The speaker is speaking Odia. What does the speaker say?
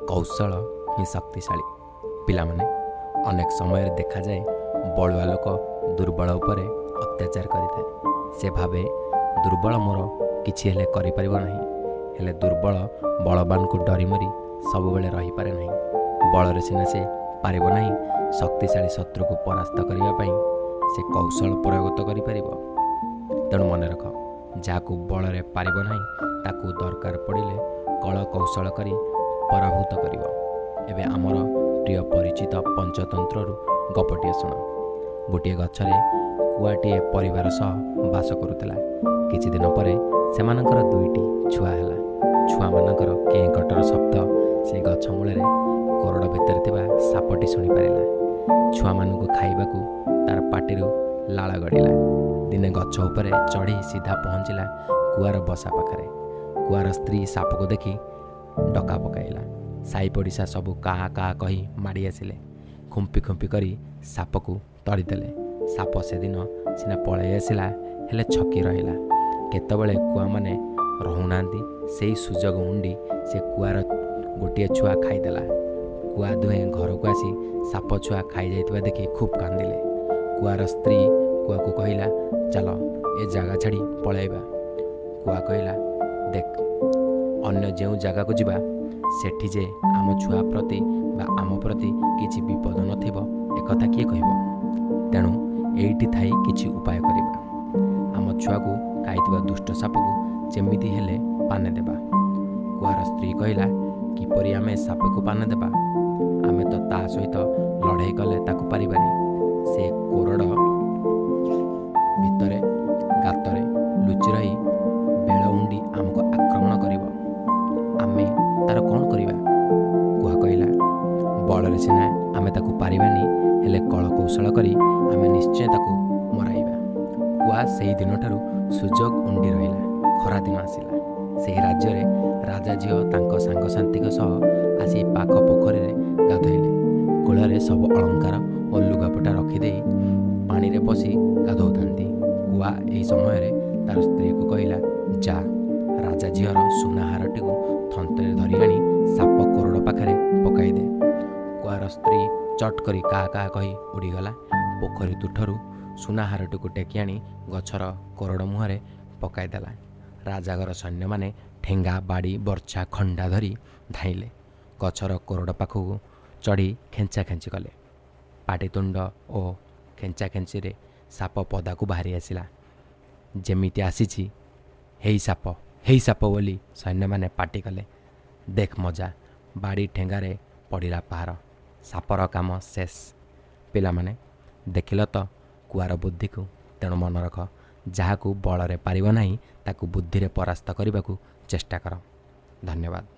କୌଶଳ ହିଁ ଶକ୍ତିଶାଳୀ। ପିଲାମାନେ, ଅନେକ ସମୟରେ ଦେଖାଯାଏ ବଳୁଆ ଲୋକ ଦୁର୍ବଳ ଉପରେ ଅତ୍ୟାଚାର କରିଥାଏ। ସେ ଭାବେ ଦୁର୍ବଳ ମୋର କିଛି ହେଲେ କରିପାରିବ ନାହିଁ, ହେଲେ ଦୁର୍ବଳ ବଳବାନକୁ ଡରି ମରି ସବୁବେଳେ ରହିପାରେ ନାହିଁ। ବଳରେ ସିନା ସେ ପାରିବ ନାହିଁ, ଶକ୍ତିଶାଳୀ ଶତ୍ରୁକୁ ପରାସ୍ତ କରିବା ପାଇଁ ସେ କୌଶଳ ପ୍ରୟୋଗ ତ କରିପାରିବ। ତେଣୁ ମନେ ରଖ, ଯାହାକୁ ବଳରେ ପାରିବ ନାହିଁ ତାକୁ ଦରକାର ପଡ଼ିଲେ କଳ କୌଶଳ କରି ପରାଭୂତ କରିବ। ଏବେ ଆମର ପ୍ରିୟ ପରିଚିତ ପଞ୍ଚତନ୍ତ୍ରରୁ ଗପଟିଏ ଶୁଣ। ଗୋଟିଏ ଗଛରେ କୁଆଟିଏ ପରିବାର ସହ ବାସ କରୁଥିଲା। କିଛି ଦିନ ପରେ ସେମାନଙ୍କର 2ଟି ଛୁଆ ହେଲା। ଛୁଆମାନଙ୍କର କେଁକଟର ଶବ୍ଦ ସେ ଗଛ ମୂଳରେ କୋରଡ଼ ଭିତରେ ଥିବା ସାପଟି ଶୁଣିପାରିଲା। ଛୁଆମାନଙ୍କୁ ଖାଇବାକୁ ତାର ପାଟିରୁ ଲାଳ ଗଡ଼ିଲା। ଦିନେ ଗଛ ଉପରେ ଚଢ଼ି ସିଧା ପହଞ୍ଚିଲା କୁଆର ବସା ପାଖରେ। କୁଆର ସ୍ତ୍ରୀ ସାପକୁ ଦେଖି ଡକା ପକାଇଲା। ସାଇ ପଡ଼ିଶା ସବୁ କାହା କାହା କହି ମାଡ଼ି ଆସିଲେ। ଖୁମ୍ପି ଖୁମ୍ପି କରି ସାପକୁ ତଡ଼ିଦେଲେ। ସାପ ସେଦିନ ସିନା ପଳାଇ ଆସିଲା, ହେଲେ ଛକି ରହିଲା। କେତେବେଳେ କୁଆମାନେ ରହୁନାହାନ୍ତି, ସେଇ ସୁଯୋଗ ଉଣ୍ଡି ସେ କୁଆର ଗୋଟିଏ ଛୁଆ ଖାଇଦେଲା। କୁଆ ଦୁହେଁ ଘରକୁ ଆସି ସାପ ଛୁଆ ଖାଇଯାଇଥିବା ଦେଖି ଖୁବ୍ କାନ୍ଦିଲେ। କୁଆର ସ୍ତ୍ରୀ କୁଆକୁ କହିଲା, ଚାଲ ଏ ଜାଗା ଛାଡ଼ି ପଳାଇବା। କୁଆ କହିଲା, ଦେଖ, ଅନ୍ୟ ଯେଉଁ ଜାଗାକୁ ଯିବା ସେଠି ଯେ ଆମ ଛୁଆ ପ୍ରତି ବା ଆମ ପ୍ରତି କିଛି ବିପଦ ନଥିବ ଏକଥା କିଏ କହିବ? ତେଣୁ ଏଇଠି ଥାଇ କିଛି ଉପାୟ କରିବା। ଆମ ଛୁଆକୁ ଖାଇଥିବା ଦୁଷ୍ଟ ସାପକୁ ଯେମିତି ହେଲେ ପାନେ ଦେବା। କୁଆର ସ୍ତ୍ରୀ କହିଲା, କିପରି ଆମେ ସାପକୁ ପାନେ ଦେବା? ଆମେ ତ ତା ସହିତ ଲଢ଼େଇ କଲେ ତାକୁ ପାରିବାନି। ସେ କୋରଡ଼ ଭିତରେ ଗାତରେ ଲୁଚି ରହି ବେଳ ଉଣ୍ଡି ଆମକୁ ଆକ୍ରମଣ କରିବ। ଆମେ ତାର କ'ଣ କରିବା? କୁଆ କହିଲା, ବଳରେ ସିନା ଆମେ ତାକୁ ପାରିବାନି, ହେଲେ କଳ କୌଶଳ କରି ଆମେ ନିଶ୍ଚୟ ତାକୁ ମରାଇବା। କୁଆ ସେହି ଦିନଠାରୁ ସୁଯୋଗ ଉଣ୍ଡି ରହିଲା। ଖରାଦିନ ଆସିଲା। ସେହି ରାଜ୍ୟରେ ରାଜା ଝିଅ ତାଙ୍କ ସାଙ୍ଗସାଥୀଙ୍କ ସହ ଆସି ପାଖ ପୋଖରୀରେ ଗାଧୋଇଲେ। କୂଳରେ ସବୁ ଅଳଙ୍କାର ଓ ଲୁଗାପଟା ରଖିଦେଇ ପାଣିରେ ପଶି ଗାଧୋଉଥାନ୍ତି। କୁଆ ଏହି ସମୟରେ ତାର ସ୍ତ୍ରୀକୁ କହିଲା, ଯା, ରାଜା ଝିଅର ସୁନାହାରଟିକୁ ଥଣ୍ଟରେ ଧରି ଆଣି ସାପ କୋରଡ଼ ପାଖରେ ପକାଇଦେ। କୁଆର ସ୍ତ୍ରୀ ଚଟ୍ କରି କାହା କାହା କହି ଉଡ଼ିଗଲା। ପୋଖରୀ ତୁଠରୁ ସୁନାହାରଟିକୁ ଟେକି ଆଣି ଗଛର କୋରଡ଼ ମୁହଁରେ ପକାଇଦେଲା। ରାଜାଘର ସୈନ୍ୟମାନେ ଠେଙ୍ଗା, ବାଡ଼ି, ବର୍ଚ୍ଛା, ଖଣ୍ଡା ଧରି ଧାଇଁଲେ। ଗଛର କୋରଡ଼ ପାଖକୁ ଚଢ଼ି ଖେଞ୍ଚାଖେଞ୍ଚି କଲେ। ପାଟିତୁଣ୍ଡ ଓ ଖେଞ୍ଚାଖେଞ୍ଚିରେ ସାପ ପଦାକୁ ବାହାରି ଆସିଲା। ଯେମିତି ଆସିଛି, ହେଇ ସାପ, ହେଇ ସାପ ବୋଲି ସୈନ୍ୟମାନେ ପାଟି କଲେ। ଦେଖ ମଜା, ବାଡ଼ି ଠେଙ୍ଗାରେ ପଡ଼ିଲା ପାହାର। ସାପର କାମ ଶେଷ। ପିଲାମାନେ, ଦେଖିଲ ତ କୁଆର ବୁଦ୍ଧିକୁ। ତେଣୁ ମନେ ରଖ, ଯାହାକୁ ବଳରେ ପାରିବ ନାହିଁ ତାକୁ ବୁଦ୍ଧିରେ ପରାସ୍ତ କରିବାକୁ ଚେଷ୍ଟା କର। ଧନ୍ୟବାଦ।